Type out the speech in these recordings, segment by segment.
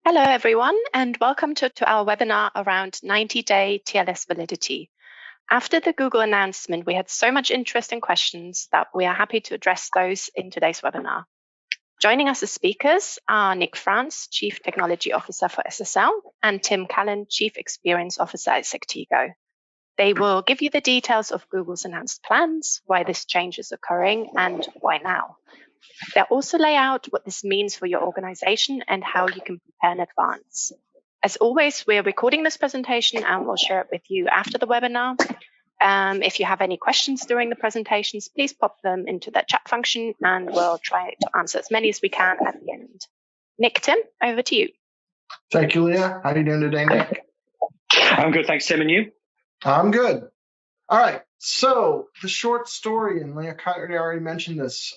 Hello, everyone, and welcome to our webinar around 90-day TLS validity. After the Google announcement, we had so much interest and questions that we are happy to address those in today's webinar. Joining us as speakers are Nick France, Chief Technology Officer for SSL, and Tim Callan, Chief Experience Officer at Sectigo. They will give you the details of Google's announced plans, why this change is occurring, and why now. They'll also lay out what this means for your organization and how you can prepare in advance. As always, we're recording this presentation and we'll share it with you after the webinar. If you have any questions during the presentations, please pop them into the chat function and we'll try to answer as many as we can at the end. Nick, Tim, over to you. Thank you, Leah. How are you doing today, Nick? I'm good, thanks, Tim, and you? I'm good. All right, so the short story, and Leah already mentioned this.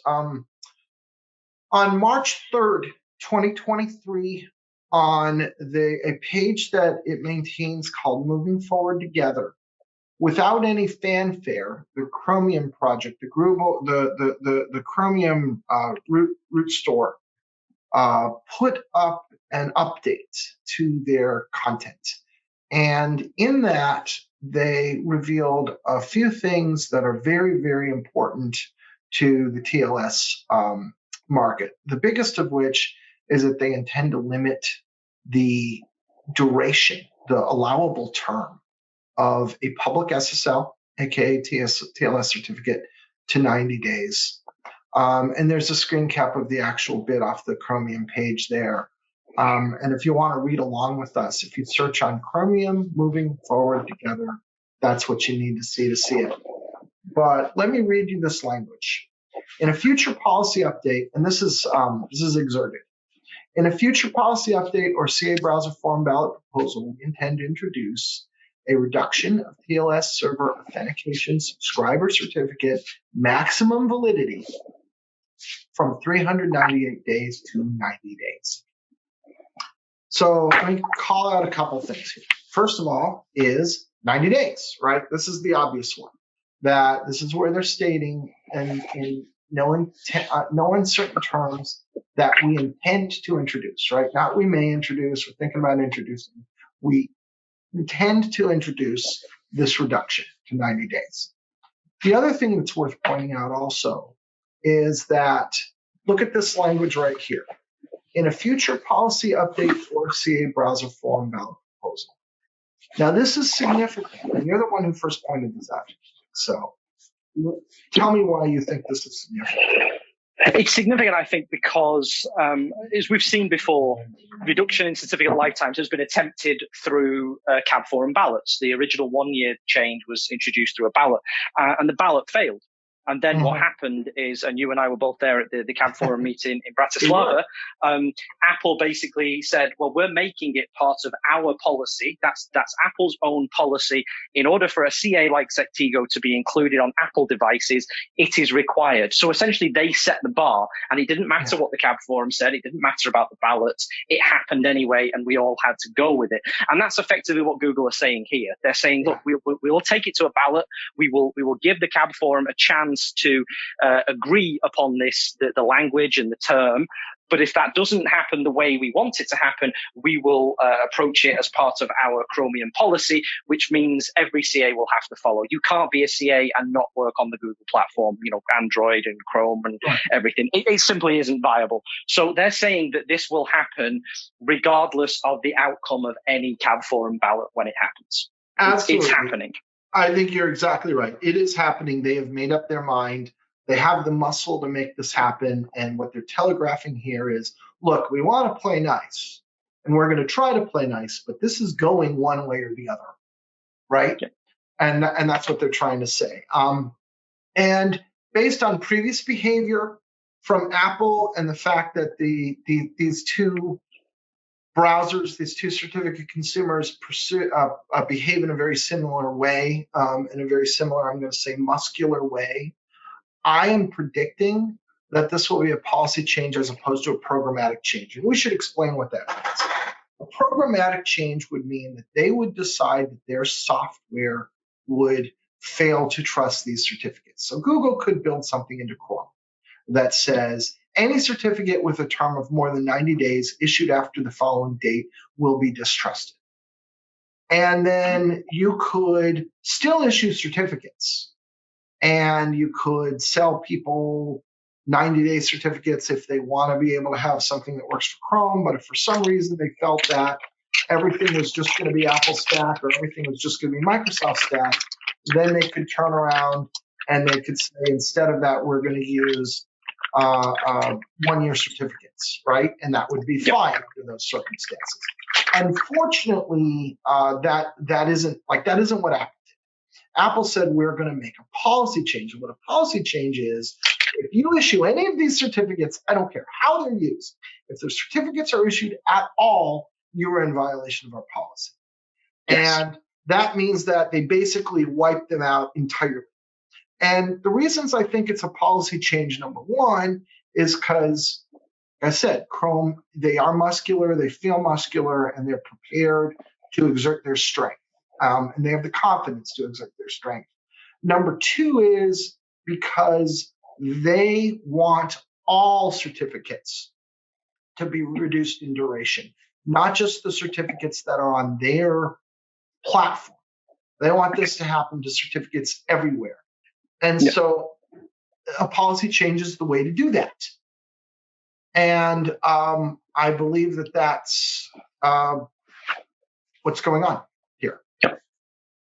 On March 3rd, 2023, on a page that it maintains called Moving Forward Together, without any fanfare, the Chromium project, the Chromium root store, put up an update to their content. And in that, they revealed a few things that are very, very important to the TLS market. The biggest of which is that they intend to limit the duration, the allowable term of a public SSL, aka TLS certificate, to 90 days. And there's a screen cap of the actual bit off the Chromium page there. And if you want to read along with us, if you search on Chromium Moving Forward Together, that's what you need to see it. But let me read you this language. In a future policy update, and this is exerted. In a future policy update or CA browser form ballot proposal, we intend to introduce a reduction of TLS server authentication subscriber certificate maximum validity from 398 days to 90 days. So let me call out a couple things here. First of all is 90 days, right? This is the obvious one. That this is where they're stating in no uncertain terms that we intend to introduce, right? Not we may introduce, we're thinking about introducing. We intend to introduce this reduction to 90 days. The other thing that's worth pointing out also is that, look at this language right here. In a future policy update or CA browser form ballot proposal. Now this is significant, and you're the one who first pointed this out. So tell me why you think this is significant. It's significant, I think, because as we've seen before, reduction in certificate lifetimes has been attempted through CAB forum ballots. The original 1-year change was introduced through a ballot, and the ballot failed. And then what happened is, and you and I were both there at the CAB forum meeting in Bratislava, Apple basically said, well, we're making it part of our policy. That's Apple's own policy. In order for a CA like Sectigo to be included on Apple devices, it is required. So essentially they set the bar, and it didn't matter what the CAB forum said. It didn't matter about the ballots. It happened anyway, and we all had to go with it. And that's effectively what Google are saying here. They're saying, look, we will take it to a ballot. We will give the CAB forum a chance to agree upon this, the language and the term. But if that doesn't happen the way we want it to happen, we will approach it as part of our Chromium policy, which means every CA will have to follow. You can't be a CA and not work on the Google platform, Android and Chrome and everything. It simply isn't viable. So they're saying that this will happen regardless of the outcome of any CAB forum ballot when it happens. Absolutely. It's happening. I think you're exactly right. It is happening. They have made up their mind. They have the muscle to make this happen. And what they're telegraphing here is, look, we want to play nice. And we're going to try to play nice, but this is going one way or the other, right? Okay. And that's what they're trying to say. And based on previous behavior from Apple and the fact that these two browsers, these two certificate consumers behave in a very similar way, in a very similar, I'm going to say, muscular way. I am predicting that this will be a policy change as opposed to a programmatic change. And we should explain what that means. A programmatic change would mean that they would decide that their software would fail to trust these certificates. So Google could build something into Chrome that says any certificate with a term of more than 90 days issued after the following date will be distrusted. And then you could still issue certificates, and you could sell people 90-day certificates if they want to be able to have something that works for Chrome. But if for some reason they felt that everything was just going to be Apple stack or everything was just going to be Microsoft stack, then they could turn around and they could say, instead of that, we're going to use 1-year certificates, right? And that would be fine under those circumstances. Unfortunately, that isn't what Apple did. Apple said we're going to make a policy change. And what a policy change is, if you issue any of these certificates, I don't care how they're used, if the certificates are issued at all, you are in violation of our policy. Yes. And that means that they basically wipe them out entirely. And the reasons I think it's a policy change, number one, is because, like I said, Chrome, they are muscular, they feel muscular, and they're prepared to exert their strength. And they have the confidence to exert their strength. Number two is because they want all certificates to be reduced in duration, not just the certificates that are on their platform. They want this to happen to certificates everywhere. And so a policy change is the way to do that. And I believe that that's what's going on here.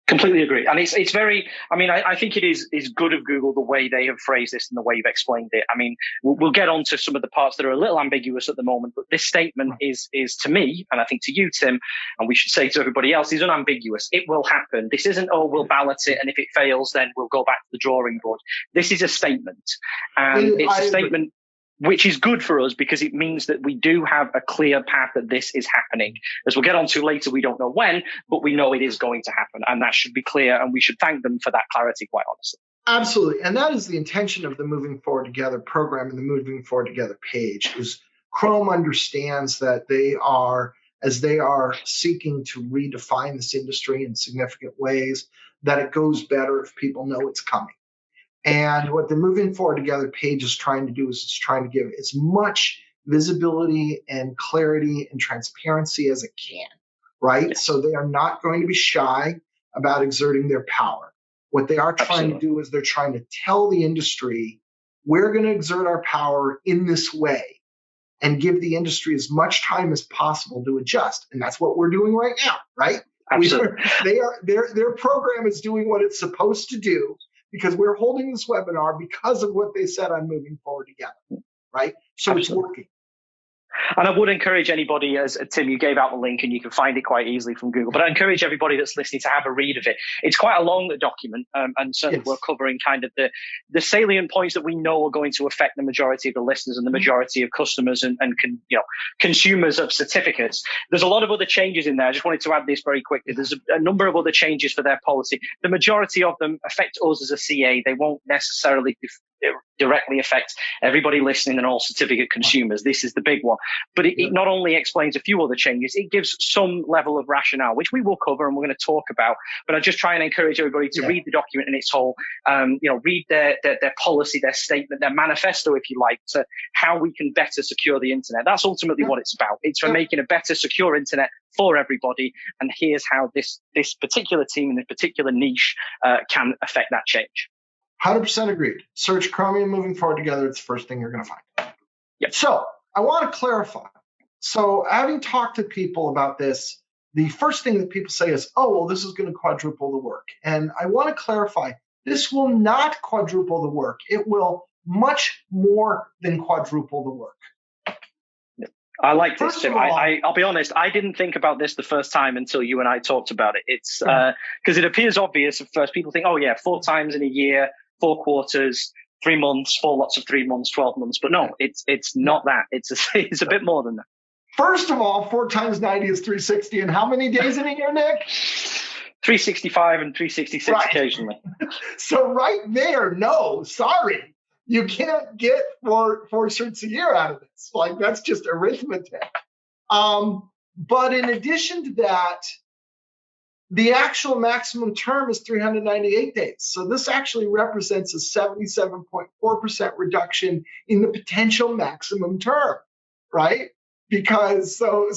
Completely agree. And it's very, I think it is good of Google the way they have phrased this and the way you've explained it. I mean, we'll get on to some of the parts that are a little ambiguous at the moment, but this statement is to me, and I think to you, Tim, and we should say to everybody else, is unambiguous. It will happen. This isn't, we'll ballot it, and if it fails, then we'll go back to the drawing board. This is a statement. And it's a statement which is good for us because it means that we do have a clear path that this is happening. As we'll get on to later, we don't know when, but we know it is going to happen. And that should be clear, and we should thank them for that clarity, quite honestly. Absolutely. And that is the intention of the Moving Forward Together program and the Moving Forward Together page, is Chrome understands that as they are seeking to redefine this industry in significant ways, that it goes better if people know it's coming. And what the Moving Forward Together page is trying to do is it's trying to give as much visibility and clarity and transparency as it can, right? Yes. So they are not going to be shy about exerting their power. What they are trying to do is they're trying to tell the industry, we're going to exert our power in this way and give the industry as much time as possible to adjust. And that's what we're doing right now, right? Their program is doing what it's supposed to do, because we're holding this webinar because of what they said on Moving Forward Together, right? So It's working. And I would encourage anybody, as Tim, you gave out the link and you can find it quite easily from Google, but I encourage everybody that's listening to have a read of it. It's quite a long document, and certainly we're covering kind of the salient points that we know are going to affect the majority of the listeners and the majority of customers and consumers of certificates. There's a lot of other changes in there. I just wanted to add this very quickly. There's a number of other changes for their policy. The majority of them affect us as a CA. They won't necessarily directly affect everybody listening and all certificate consumers. This is the big one. But it not only explains a few other changes, it gives some level of rationale, which we will cover and we're going to talk about. But I just try and encourage everybody to read the document in its whole, read their policy, their statement, their manifesto, if you like, to how we can better secure the internet. That's ultimately what it's about. It's for making a better, secure internet for everybody. And here's how this particular team in this particular niche can affect that change. 100% agreed. Search Chromium Moving Forward Together. It's the first thing you're going to find. Yep. So I want to clarify. So having talked to people about this, the first thing that people say is, oh, well, this is going to quadruple the work. And I want to clarify, this will not quadruple the work. It will much more than quadruple the work. I like this, Tim. I'll be honest, I didn't think about this the first time until you and I talked about it. It's because it appears obvious at first. People think, oh, yeah, 4 times in a year, 4 quarters, 3 months, 4 lots of 3 months, 12 months. But no, it's not that. It's a bit more than that. First of all, 4 times 90 is 360. And how many days in a year, Nick? 365 and 366 occasionally. So right there, no, sorry. You can't get 4 shirts a year out of this. Like, that's just arithmetic. But in addition to that, The actual maximum term is 398 days. So this actually represents a 77.4% reduction in the potential maximum term, right? Because so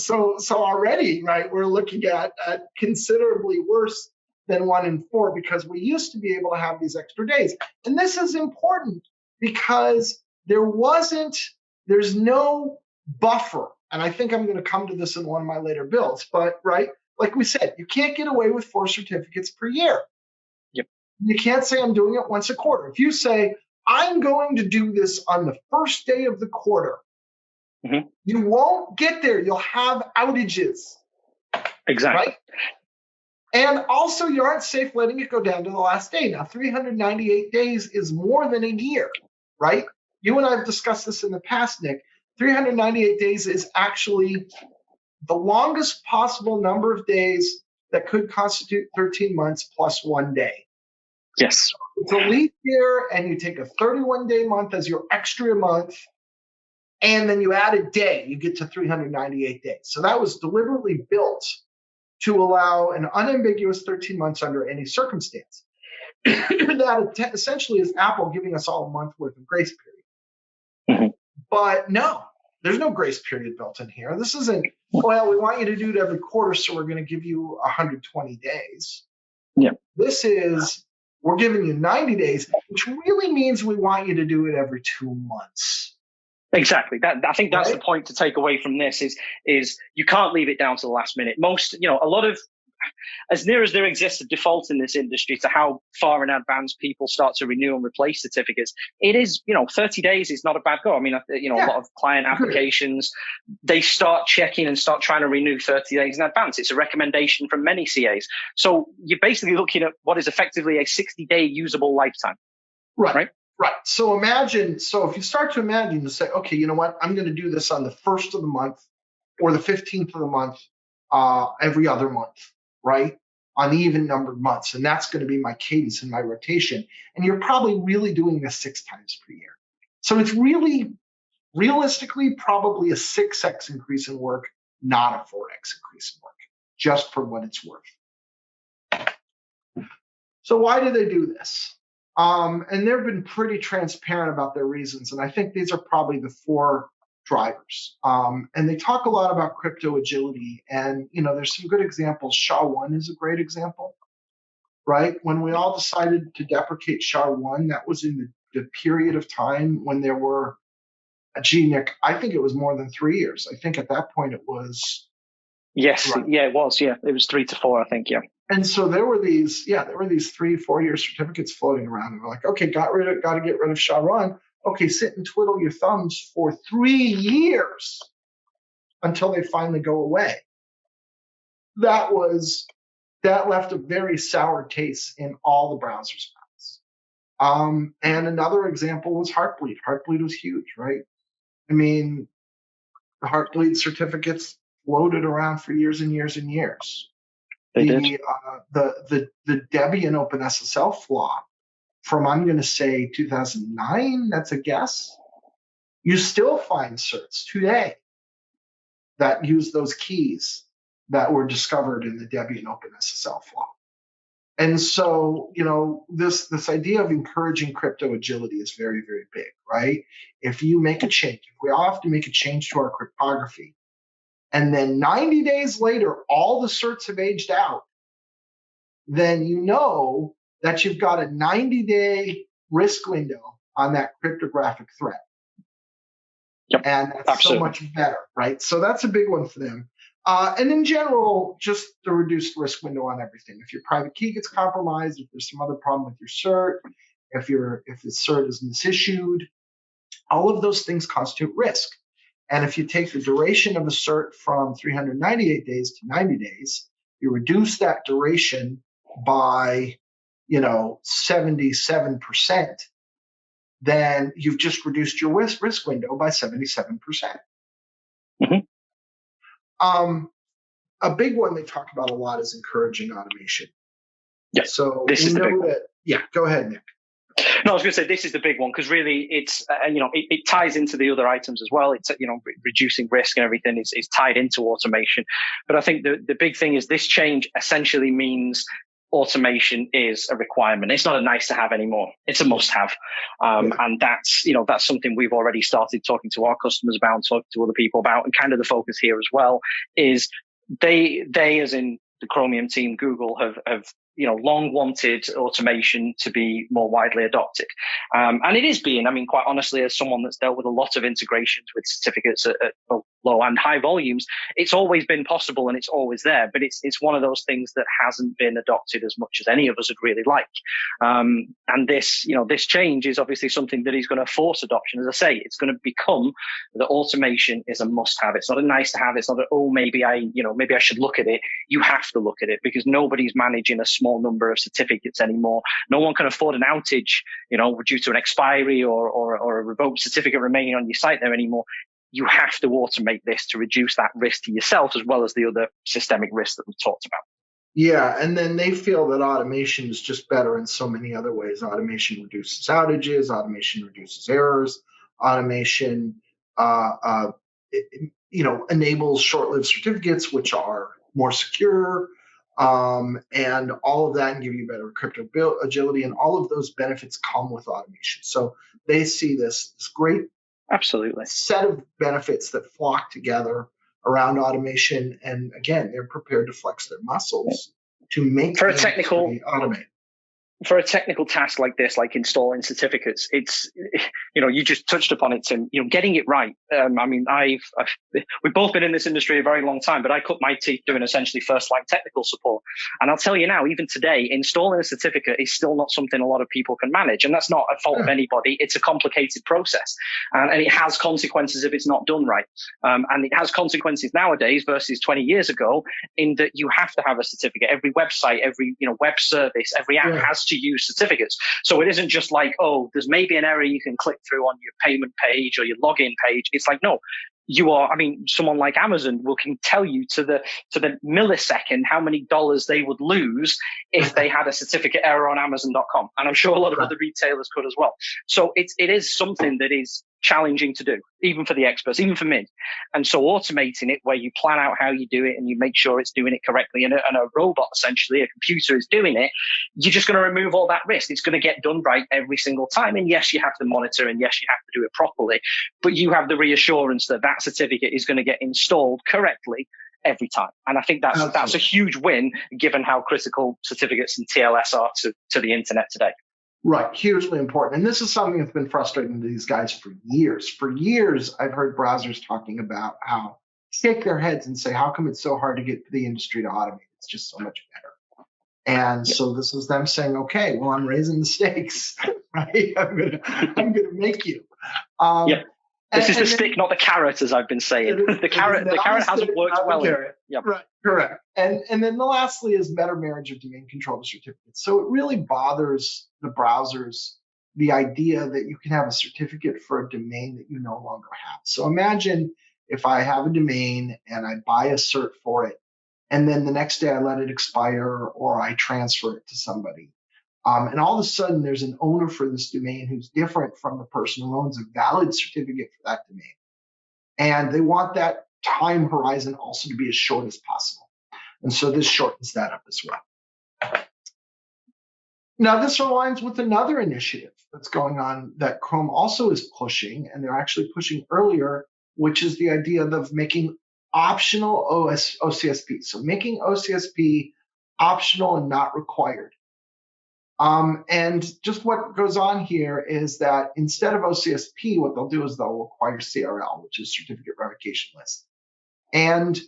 already, right, we're looking at considerably worse than 1 in 4, because we used to be able to have these extra days. And this is important because there's no buffer. And I think I'm going to come to this in one of my later builds, but right, like we said, you can't get away with 4 certificates per year. Yep. You can't say I'm doing it once a quarter. If you say, I'm going to do this on the first day of the quarter, you won't get there. You'll have outages. Exactly. Right? And also, you aren't safe letting it go down to the last day. Now, 398 days is more than a year, right? You and I have discussed this in the past, Nick. 398 days is actually the longest possible number of days that could constitute 13 months plus 1 day. Yes. It's a leap year, and you take a 31-day month as your extra month, and then you add a day, you get to 398 days. So that was deliberately built to allow an unambiguous 13 months under any circumstance. That essentially is Apple giving us all a month worth of grace period. But no, there's no grace period built in here. This isn't, well, we want you to do it every quarter, so we're going to give you 120 days. Yeah. This is, we're giving you 90 days, which really means we want you to do it every 2 months. Exactly. I think that's the point to take away from this is you can't leave it down to the last minute. Most, a lot of, as near as there exists a default in this industry to how far in advance people start to renew and replace certificates, it is, 30 days is not a bad go. I mean, a lot of client applications, they start checking and start trying to renew 30 days in advance. It's a recommendation from many CAs. So you're basically looking at what is effectively a 60-day usable lifetime. Right. So if you start to imagine, to say, okay, you know what, I'm going to do this on the 1st of the month or the 15th of the month, every other month, right? On even numbered months. And that's going to be my cadence and my rotation. And you're probably really doing this 6 times per year. So it's really, realistically, probably a 6x increase in work, not a 4x increase in work, just for what it's worth. So why do they do this? And they've been pretty transparent about their reasons. And I think these are probably the 4 drivers. And they talk a lot about crypto agility. And, there's some good examples. SHA-1 is a great example, right? When we all decided to deprecate SHA-1, that was in the period of time when there were, Nick, I think it was more than 3 years. I think at that point it was. Yes. Right. Yeah, it was. Yeah, it was 3 to 4, I think. Yeah. And so there were these 3-4 year certificates floating around. And we're like, okay, got to get rid of SHA-1. Okay, sit and twiddle your thumbs for 3 years until they finally go away. That left a very sour taste in all the browsers' mouths. And another example was Heartbleed. Heartbleed was huge, right? I mean, the Heartbleed certificates floated around for years and years and years. The Debian OpenSSL flaw from, I'm going to say 2009, that's a guess. You still find certs today that use those keys that were discovered in the Debian OpenSSL flaw. And so, this idea of encouraging crypto agility is very, very big, right? If you make a change, if we all have to make a change to our cryptography, and then 90 days later, all the certs have aged out, then you know that you've got a 90-day risk window on that cryptographic threat. Yep, and that's absolutely. So much better, right? So that's a big one for them. And in general, just the reduced risk window on everything. If your private key gets compromised, if there's some other problem with your cert, if the cert is misissued, all of those things constitute risk. And if you take the duration of a cert from 398 days to 90 days, you reduce that duration by, 77%, then you've just reduced your risk window by 77%. Mm-hmm. A big one they talk about a lot is encouraging automation. Yeah. So this is we the know big one. that. Yeah. Go ahead, Nick. No, I was going to say this is the big one because really it's it ties into the other items as well. It's reducing risk and everything is tied into automation. But I think the big thing is this change essentially means automation is a requirement. It's not a nice to have anymore. It's a must have. And that's something we've already started talking to our customers about, and talking to other people about, and kind of the focus here as well is they as in the Chromium team, Google have long wanted automation to be more widely adopted. And it is being, quite honestly, as someone that's dealt with a lot of integrations with certificates at low and high volumes, it's always been possible and it's always there. But it's one of those things that hasn't been adopted as much as any of us would really like. And this change is obviously something that is going to force adoption. As I say, it's going to become that automation is a must have. It's not a nice to have. It's not maybe I should look at it. You have to look at it because nobody's managing a small number of certificates anymore. No one can afford an outage, due to an expiry or a revoked certificate remaining on your site there anymore. You have to automate this to reduce that risk to yourself as well as the other systemic risks that we've talked about. Yeah, and then they feel that automation is just better in so many other ways. Automation reduces outages, automation reduces errors, automation enables short-lived certificates, which are more secure, and all of that, and give you better crypto agility, and all of those benefits come with automation. So they see this great set of benefits that flock together around automation, and again, they're prepared to flex their muscles to make for a technical automate. For a technical task like this, like installing certificates, it's, you just touched upon it, Tim, getting it right. We've both been in this industry a very long time, but I cut my teeth doing essentially first line technical support. And I'll tell you now, even today, installing a certificate is still not something a lot of people can manage. And that's not a fault of anybody. It's a complicated process. And it has consequences if it's not done right. And it has consequences nowadays versus 20 years ago in that you have to have a certificate. Every website, every web service, every app has to use certificates. So it isn't just like, oh, there's maybe an error you can click through on your payment page or your login page. It's like, no, someone like Amazon can tell you to the millisecond how many dollars they would lose if they had a certificate error on Amazon.com. And I'm sure a lot of other retailers could as well. So it is something that is challenging to do, even for the experts, even for me. And so automating it where you plan out how you do it and you make sure it's doing it correctly and a robot, essentially, a computer is doing it, you're just going to remove all that risk. It's going to get done right every single time. And yes, you have to monitor and yes, you have to do it properly, but you have the reassurance that that certificate is going to get installed correctly every time. And I think that's a huge win given how critical certificates and TLS are to the internet today. Right, hugely important. And this is something that's been frustrating to these guys for years. For years, I've heard browsers talking about how shake their heads and say, how come it's so hard to get the industry to automate? It's just so much better. And so this is them saying, okay, well, I'm raising the stakes, right? I'm gonna make you. This is the stick, not the carrot, as I've been saying. The carrot hasn't worked well. Yep. Right, correct. And then lastly is better marriage of domain controller certificates. So it really bothers the browsers, the idea that you can have a certificate for a domain that you no longer have. So imagine if I have a domain and I buy a cert for it, and then the next day I let it expire or I transfer it to somebody. And all of a sudden, there's an owner for this domain who's different from the person who owns a valid certificate for that domain. And they want that time horizon also to be as short as possible. And so this shortens that up as well. Now, this aligns with another initiative that's going on that Chrome also is pushing, and they're actually pushing earlier, which is the idea of making optional OCSP. So making OCSP optional and not required. And just what goes on here is that instead of OCSP, what they'll do is they'll require CRL, which is Certificate Revocation List. And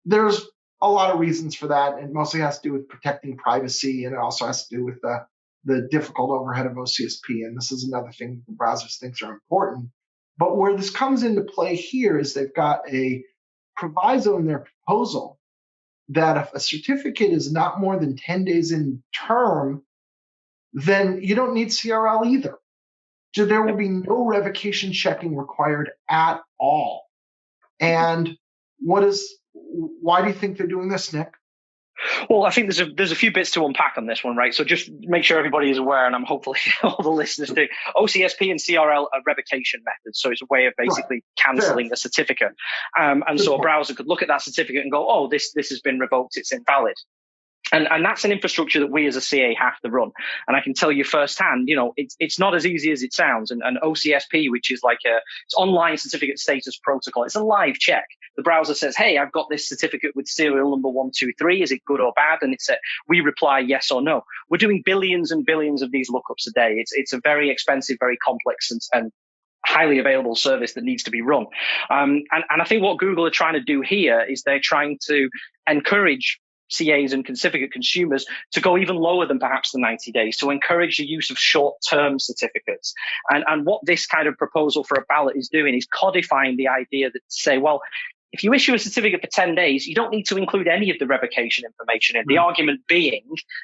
there's a lot of reasons for that. It mostly has to do with protecting privacy, and it also has to do with the difficult overhead of OCSP. And this is another thing the browsers think are important. But where this comes into play here is they've got a proviso in their proposal that if a certificate is not more than 10 days in term, then you don't need CRL either. So there will be no revocation checking required at all. And why do you think they're doing this, Nick? Well, I think there's a few bits to unpack on this one, right? So just make sure everybody is aware, and I'm hopefully all the listeners do. OCSP and CRL are revocation methods, so it's a way of basically cancelling a certificate. And so a browser could look at that certificate and go, "Oh, this has been revoked; it's invalid." And that's an infrastructure that we as a CA have to run. And I can tell you firsthand, it's not as easy as it sounds. And OCSP, which is like it's online certificate status protocol, it's a live check. The browser says, "Hey, I've got this certificate with serial number 123. Is it good or bad?" And we reply yes or no. We're doing billions and billions of these lookups a day. It's a very expensive, very complex and highly available service that needs to be run. And I think what Google are trying to do here is they're trying to encourage CAs and certificate consumers to go even lower than perhaps the 90 days, to encourage the use of short-term certificates. And what this kind of proposal for a ballot is doing is codifying the idea that say, well, if you issue a certificate for 10 days, you don't need to include any of the revocation information in. The argument being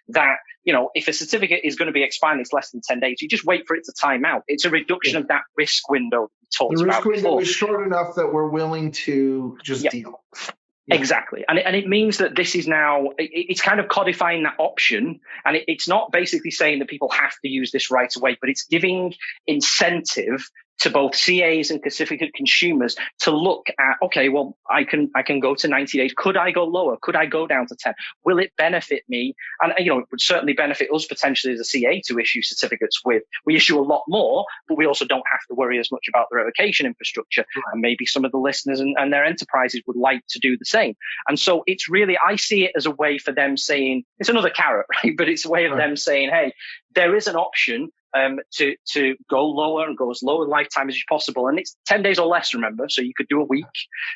that, if a certificate is going to be expired, it's less than 10 days, you just wait for it to time out. It's a reduction of that risk window that we talked about before. The risk window is short enough that we're willing to just deal. Yeah. Exactly. And it means that this is now, it's kind of codifying that option. And it's not basically saying that people have to use this right away, but it's giving incentive to both CAs and certificate consumers to look at, okay, well, I can go to 90 days. Could I go lower? Could I go down to 10? Will it benefit me? And, it would certainly benefit us potentially as a CA to issue certificates with. We issue a lot more, but we also don't have to worry as much about the revocation infrastructure. Right. And maybe some of the listeners and their enterprises would like to do the same. And so it's really, I see it as a way for them saying, it's another carrot, right? But it's a way of them saying, hey, there is an option to go lower and go as low in lifetime as possible. And it's 10 days or less, remember, so you could do a week.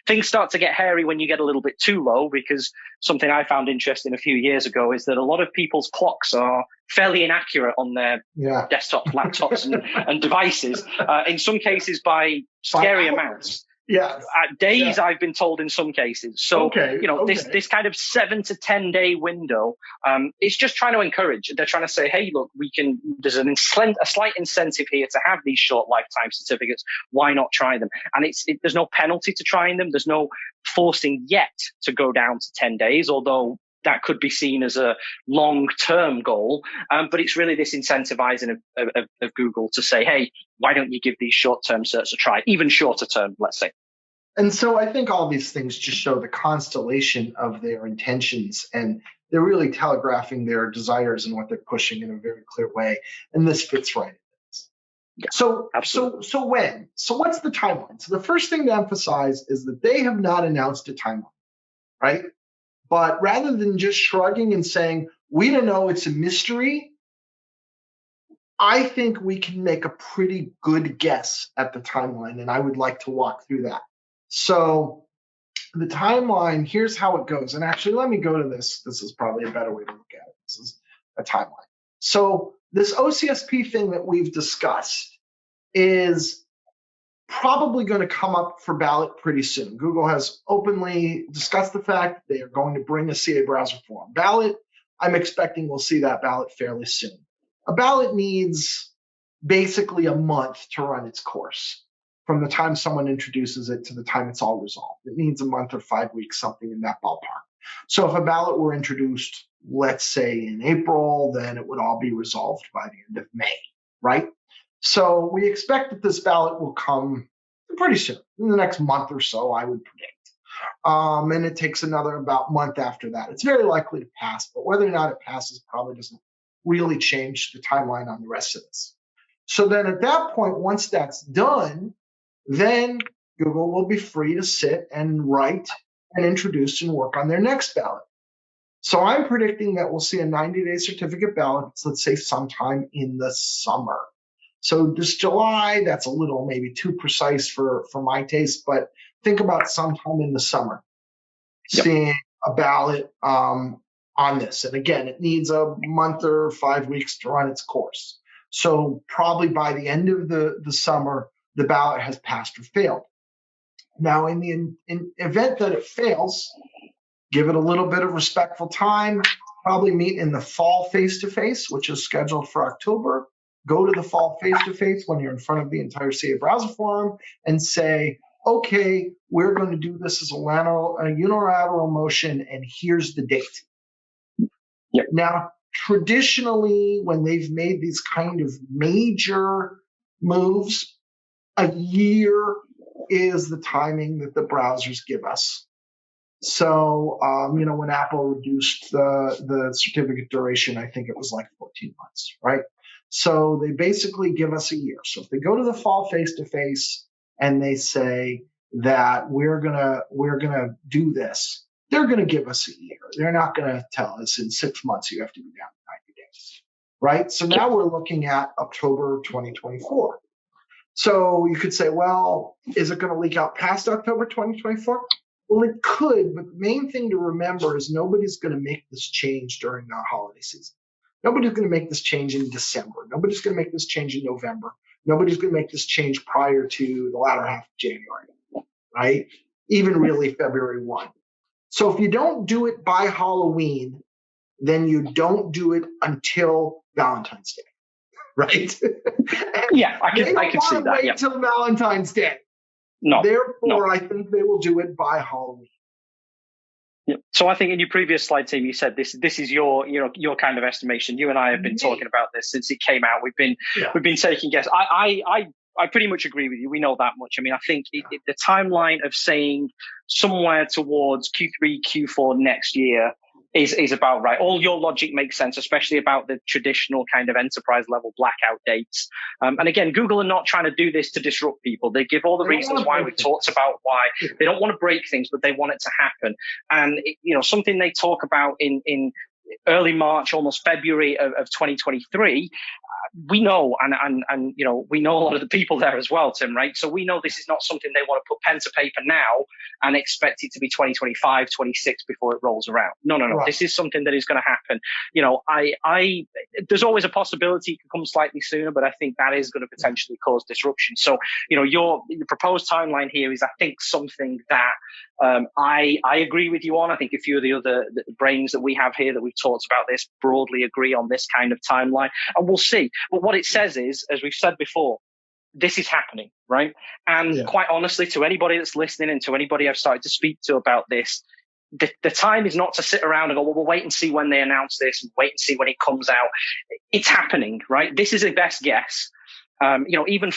Things start to get hairy when you get a little bit too low, because something I found interesting a few years ago is that a lot of people's clocks are fairly inaccurate on their desktops, laptops, and devices, in some cases by scary amounts. Yeah. Days, I've been told in some cases. So, this kind of 7 to 10 day window, it's just trying to encourage. They're trying to say, hey, look, there's a slight incentive here to have these short lifetime certificates. Why not try them? And there's no penalty to trying them. There's no forcing yet to go down to 10 days, although that could be seen as a long-term goal. But it's really this incentivizing of Google to say, hey, why don't you give these short-term certs a try, even shorter term, let's say. And so I think all these things just show the constellation of their intentions, and they're really telegraphing their desires and what they're pushing in a very clear way. And this fits right in this. Yeah, so what's the timeline? So the first thing to emphasize is that they have not announced a timeline, right? But rather than just shrugging and saying, we don't know, it's a mystery, I think we can make a pretty good guess at the timeline, and I would like to walk through that. So the timeline, here's how it goes. And actually, let me go to this. This is probably a better way to look at it. This is a timeline. So this OCSP thing that we've discussed is probably going to come up for ballot pretty soon. Google has openly discussed the fact they are going to bring a CA browser forum ballot. I'm expecting we'll see that ballot fairly soon. A ballot needs basically a month to run its course from the time someone introduces it to the time it's all resolved. It needs a month or 5 weeks, something in that ballpark. So if a ballot were introduced, let's say in April, then it would all be resolved by the end of May, right? So we expect that this ballot will come pretty soon, in the next month or so, I would predict. And it takes another about month after that. It's very likely to pass, but whether or not it passes probably doesn't really change the timeline on the rest of this. So then at that point, once that's done, then Google will be free to sit and write and introduce and work on their next ballot. So I'm predicting that we'll see a 90-day certificate ballot, let's say sometime in the summer. So this July, that's a little maybe too precise for my taste, but think about sometime in the summer, seeing a ballot on this. And again, it needs a month or 5 weeks to run its course. So probably by the end of the summer, the ballot has passed or failed. Now, in the event that it fails, give it a little bit of respectful time, probably meet in the fall face-to-face, which is scheduled for October. Go to the fall face-to-face when you're in front of the entire CA browser forum and say, okay, we're going to do this as a unilateral motion, and here's the date. Yep. Now, traditionally, when they've made these kind of major moves, a year is the timing that the browsers give us. So, when Apple reduced the certificate duration, I think it was like 14 months, right? So they basically give us a year. So if they go to the fall face-to-face and they say that we're gonna do this, they're gonna give us a year. They're not gonna tell us in 6 months you have to be down to 90 days, right? So now we're looking at October 2024. So you could say, well, is it going to leak out past October 2024? Well, it could, but the main thing to remember is nobody's going to make this change during the holiday season. Nobody's going to make this change in December. Nobody's going to make this change in November. Nobody's going to make this change prior to the latter half of January, right? Even really February 1. So if you don't do it by Halloween, then you don't do it until Valentine's Day. Right? Yeah, I can see that. Wait till Valentine's Day. No. Therefore, I think they will do it by Halloween. Yeah. So I think in your previous slide, Tim, you said this is your kind of estimation. You and I have been talking about this since it came out. We've been taking guesses. I pretty much agree with you. We know that much. I mean, I think the timeline of saying somewhere towards Q3, Q4 next year is about right. All your logic makes sense, especially about the traditional kind of enterprise level blackout dates. And again, Google are not trying to do this to disrupt people. They give all the reasons why. We've talked about why they don't want to break things, but they want it to happen. And something they talk about in early March, almost February of 2023. We know, and we know a lot of the people there as well, Tim, right? So we know this is not something they want to put pen to paper now and expect it to be 2025, 26 before it rolls around. No. Right. This is something that is going to happen. There's always a possibility it could come slightly sooner, but I think that is going to potentially cause disruption. So, your proposed timeline here is, I think, something that I agree with you on. I think a few of the other brains that we have here that we've talked about this broadly agree on this kind of timeline, and we'll see. But what it says is, as we've said before, this is happening, right? And quite honestly, to anybody that's listening and to anybody I've started to speak to about this, the time is not to sit around and go, well, we'll wait and see when they announce this and wait and see when it comes out. It's happening, right? This is a best guess. Even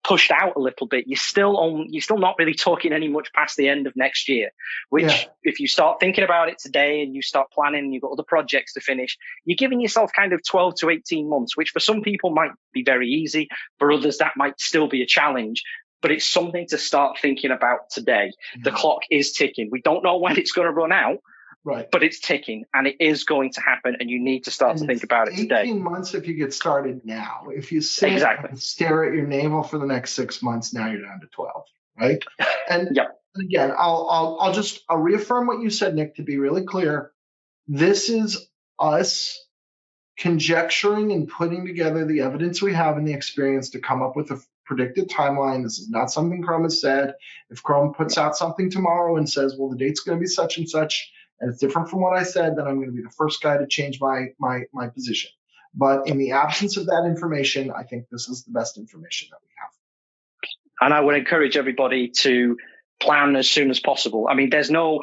pushed out a little bit, you're still not really talking any much past the end of next year, which if you start thinking about it today and you start planning and you've got other projects to finish, you're giving yourself kind of 12 to 18 months, which for some people might be very easy. For others, that might still be a challenge, but it's something to start thinking about today. The clock is ticking. We don't know when it's going to run out. Right. But it's ticking and it is going to happen, and you need to start to think about it today. 18 months if you get started now. If you sit and stare at your navel for the next 6 months, now you're down to 12, right? And again, I'll reaffirm what you said, Nick, to be really clear. This is us conjecturing and putting together the evidence we have and the experience to come up with a predicted timeline. This is not something Chrome has said. If Chrome puts out something tomorrow and says, well, the date's going to be such and such, and it's different from what I said, then I'm going to be the first guy to change my position. But in the absence of that information, I think this is the best information that we have. And I would encourage everybody to plan as soon as possible. I mean, there's no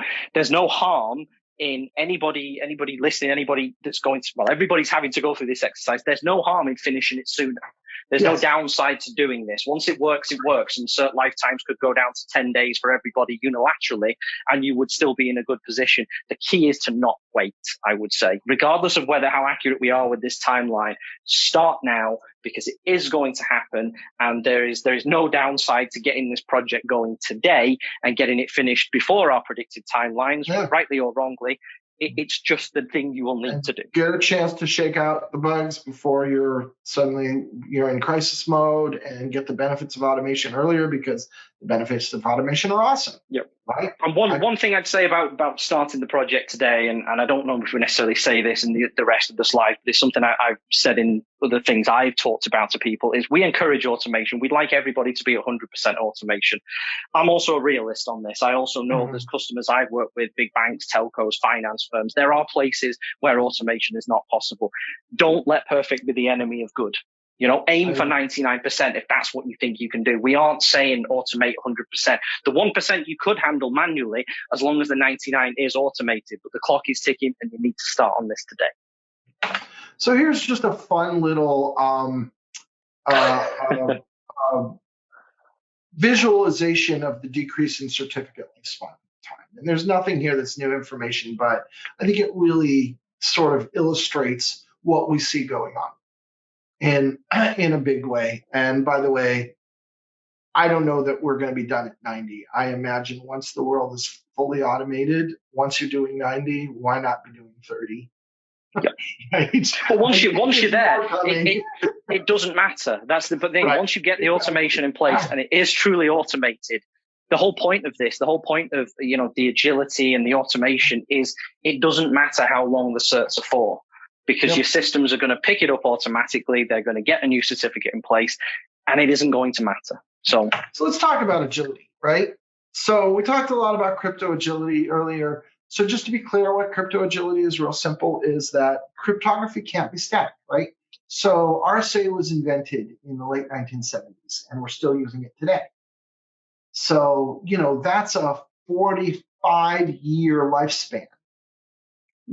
harm in anybody listening, anybody that's going to, well, everybody's having to go through this exercise. There's no harm in finishing it sooner. There's no downside to doing this. Once it works, it works. And cert lifetimes could go down to 10 days for everybody unilaterally, and you would still be in a good position. The key is to not wait, I would say, regardless of how accurate we are with this timeline. Start now, because it is going to happen. And there is no downside to getting this project going today and getting it finished before our predicted timelines, rightly or wrongly. It's just the thing you will need to do. Get a chance to shake out the bugs before you're in crisis mode, and get the benefits of automation earlier, because the benefits of automation are awesome. Yep. Right? And one thing I'd say about starting the project today, and I don't know if we necessarily say this in the rest of the slide, but it's something I've said in other things I've talked about to people, is we encourage automation. We'd like everybody to be 100% automation. I'm also a realist on this. I also know there's customers I've worked with, big banks, telcos, finance firms. There are places where automation is not possible. Don't let perfect be the enemy of good. Aim for 99% if that's what you think you can do. We aren't saying automate 100%. The 1% you could handle manually as long as the 99 is automated, but the clock is ticking and you need to start on this today. So here's just a fun little visualization of the decrease in certificate lifespan time. And there's nothing here that's new information, but I think it really sort of illustrates what we see going on in a big way. And by the way, I don't know that we're going to be done at 90. I imagine once the world is fully automated, once you're doing 90, why not be doing 30? Yeah. Right? But once you're there, it doesn't matter. That's the thing. Right. Once you get the automation in place and it is truly automated, the whole point of this, the whole point of the agility and the automation is it doesn't matter how long the certs are for, because your systems are going to pick it up automatically. They're going to get a new certificate in place, and it isn't going to matter. So let's talk about agility, right? So we talked a lot about crypto agility earlier. So just to be clear, what crypto agility is real simple is that cryptography can't be static, right? So RSA was invented in the late 1970s, and we're still using it today. So, that's a 45-year lifespan.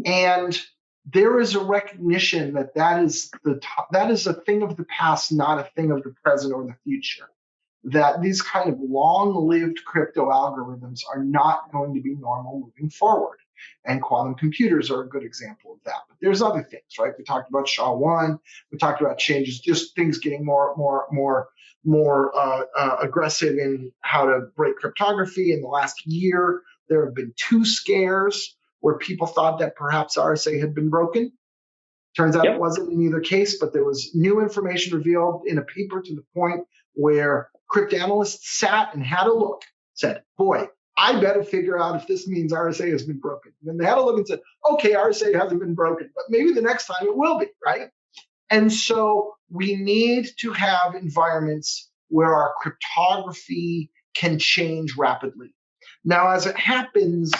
And there is a recognition that is a thing of the past, not a thing of the present or the future. That these kind of long-lived crypto algorithms are not going to be normal moving forward. And quantum computers are a good example of that. But there's other things, right? We talked about SHA-1. We talked about changes, just things getting more aggressive in how to break cryptography. In the last year, there have been 2 scares where people thought that perhaps RSA had been broken. Turns out it wasn't in either case, but there was new information revealed in a paper to the point where cryptanalysts sat and had a look, said, boy, I better figure out if this means RSA has been broken. And then they had a look and said, okay, RSA hasn't been broken, but maybe the next time it will be, right? And so we need to have environments where our cryptography can change rapidly. Now, as it happens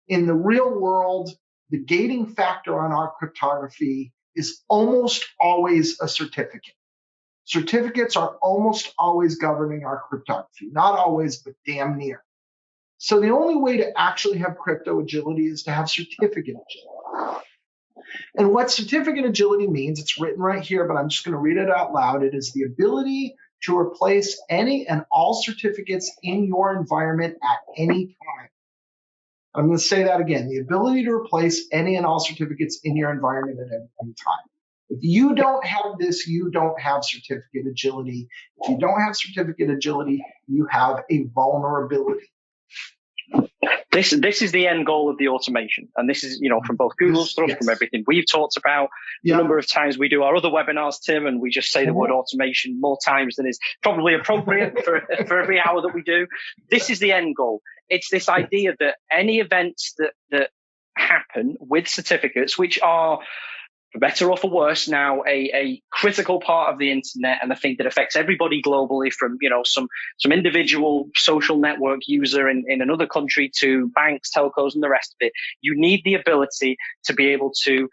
in the real world, the gating factor on our cryptography is almost always a certificate. Certificates are almost always governing our cryptography. Not always, but damn near. So the only way to actually have crypto agility is to have certificate agility. And what certificate agility means, it's written right here, but I'm just going to read it out loud. It is the ability to replace any and all certificates in your environment at any time. I'm going to say that again. The ability to replace any and all certificates in your environment at any time. If you don't have this, you don't have certificate agility. If you don't have certificate agility, you have a vulnerability. This is the end goal of the automation. And this is, from both Google stuff, from everything we've talked about, the number of times we do our other webinars, Tim, and we just say the word automation more times than is probably appropriate for every hour that we do. This is the end goal. It's this idea that any events that happen with certificates, which are, for better or for worse, now a critical part of the internet and a thing that affects everybody globally, from some individual social network user in another country to banks, telcos, and the rest of it. You need the ability to be able to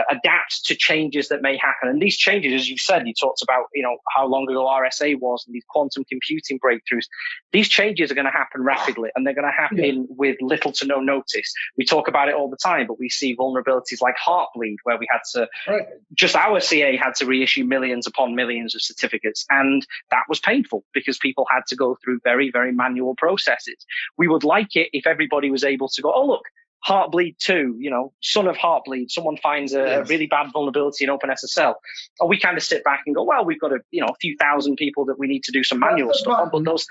adapt to changes that may happen. And these changes, as you said, you talked about how long ago RSA was and these quantum computing breakthroughs. These changes are going to happen rapidly, and they're going to happen with little to no notice. We talk about it all the time, but we see vulnerabilities like Heartbleed, where we had to just our CA had to reissue millions upon millions of certificates. And that was painful because people had to go through very, very manual processes. We would like it if everybody was able to go, oh, look, Heartbleed 2, son of Heartbleed, someone finds a really bad vulnerability in OpenSSL. Or we kind of sit back and go, well, we've got a few thousand people that we need to do some manual stuff. But those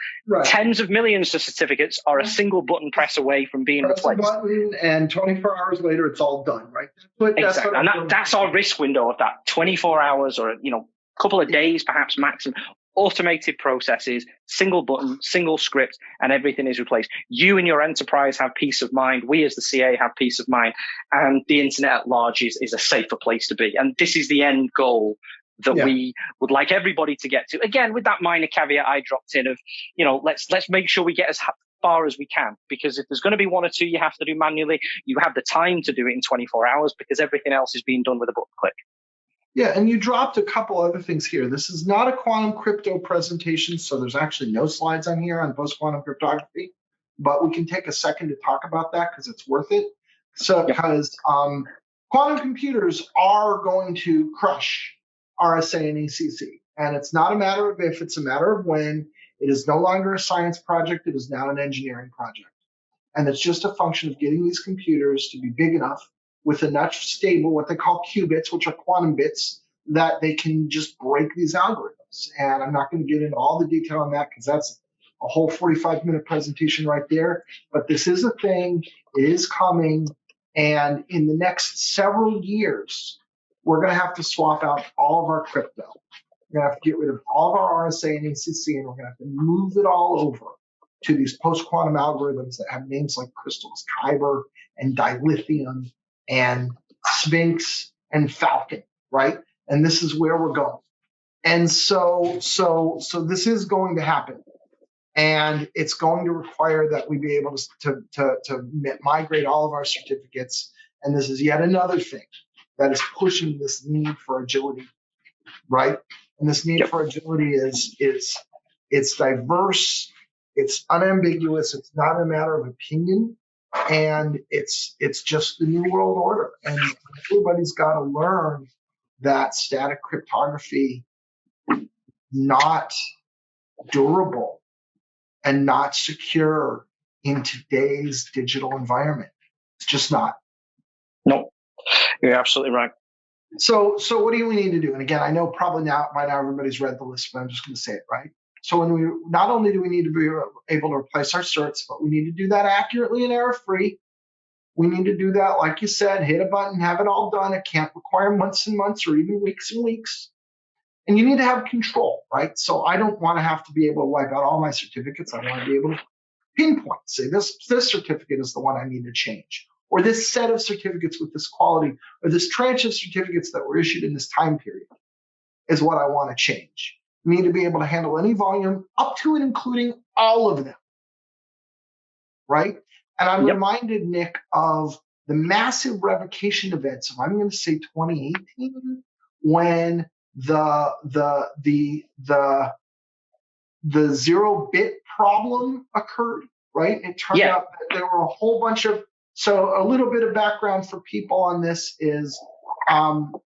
tens of millions of certificates are a single button press away from being replaced. A button, and 24 hours later, it's all done, right? Exactly. And that's our risk window of that 24 hours or, couple of days, perhaps maximum. Automated processes, single button, single script, and everything is replaced. You and your enterprise have peace of mind. We as the CA have peace of mind. And the internet at large is a safer place to be. And this is the end goal that we would like everybody to get to. Again, with that minor caveat I dropped in of, let's make sure we get as far as we can. Because if there's going to be one or two you have to do manually, you have the time to do it in 24 hours because everything else is being done with a button click. Yeah, and you dropped a couple other things here. This is not a quantum crypto presentation, so there's actually no slides on here on post-quantum cryptography, but we can take a second to talk about that because it's worth it. So, Yep. because quantum computers are going to crush RSA and ACC, and it's not a matter of if, it's a matter of when. It is no longer a science project, it is now an engineering project. And it's just a function of getting these computers to be big enough with enough stable, what they call qubits, which are quantum bits, that they can just break these algorithms. And I'm not going to get into all the detail on that because that's a whole 45-minute presentation right there. But this is a thing, it is coming. And in the next several years, we're going to have to swap out all of our crypto. We're going to have to get rid of all of our RSA and ACC, and we're going to have to move it all over to these post-quantum algorithms that have names like crystals, Kyber and dilithium and Sphinx and Falcon, right? And this is where we're going. And so this is going to happen. And it's going to require that we be able to migrate all of our certificates. And this is yet another thing that is pushing this need for agility, right? And this need for agility is it's diverse, it's unambiguous, it's not a matter of opinion, and it's just the new world order. And everybody's got to learn that static cryptography not durable and not secure in today's digital environment. It's just not. No, you're absolutely right. So what do we need to do? And again, I know probably by now everybody's read the list, but I'm just going to say it, right? So when we not only do we need to be able to replace our certs, but we need to do that accurately and error-free. We need to do that, like you said, hit a button, have it all done. It can't require months and months or even weeks and weeks. And you need to have control, right? So I don't want to have to be able to wipe out all my certificates. I want to be able to pinpoint, say this certificate is the one I need to change, or this set of certificates with this quality, or this tranche of certificates that were issued in this time period is what I want to change. You need to be able to handle any volume up to and including all of them, right? And I'm reminded, Nick, of the massive revocation events of, I'm going to say 2018, when the 0-bit problem occurred, right? It turned out that there were a whole bunch of, so a little bit of background for people on this is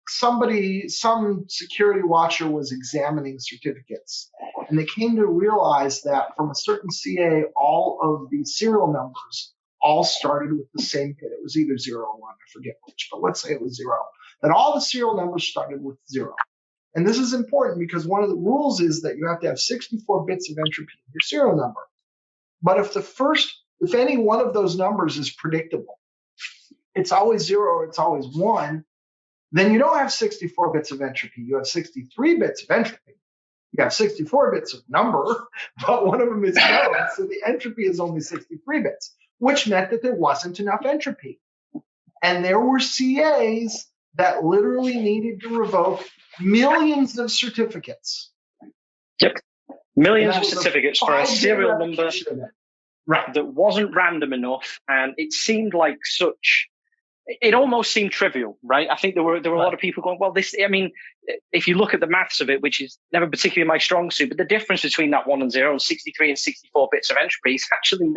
some security watcher was examining certificates, and they came to realize that from a certain CA, all of the serial numbers all started with the same bit. It was either 0 or 1, I forget which, but let's say it was 0. That all the serial numbers started with 0. And this is important because one of the rules is that you have to have 64 bits of entropy in your serial number. But if any one of those numbers is predictable, it's always 0 or it's always 1, then you don't have 64 bits of entropy. You have 63 bits of entropy. You have 64 bits of number, but one of them is 0. So the entropy is only 63 bits, which meant that there wasn't enough entropy. And there were CAs that literally needed to revoke millions of certificates. Yep. Millions of certificates for a serial number that wasn't random enough. And it seemed like it almost seemed trivial, right? I think there were a lot of people going, well, if you look at the maths of it, which is never particularly my strong suit, but the difference between that 1 and 0 and 63 and 64 bits of entropy is actually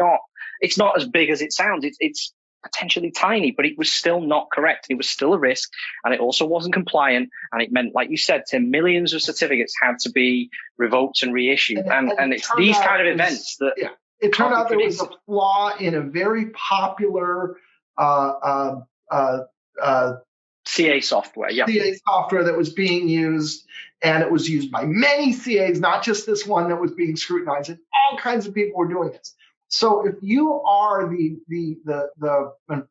it's not as big as it sounds. It's potentially tiny, but it was still not correct. It was still a risk, and it also wasn't compliant. And it meant, like you said, Tim, millions of certificates had to be revoked and reissued. And it's these kind of events that... Yeah, it turned out there was a flaw in a very popular CA software. Yeah, CA software that was being used, and it was used by many CAs, not just this one that was being scrutinized. And all kinds of people were doing this. So if you are we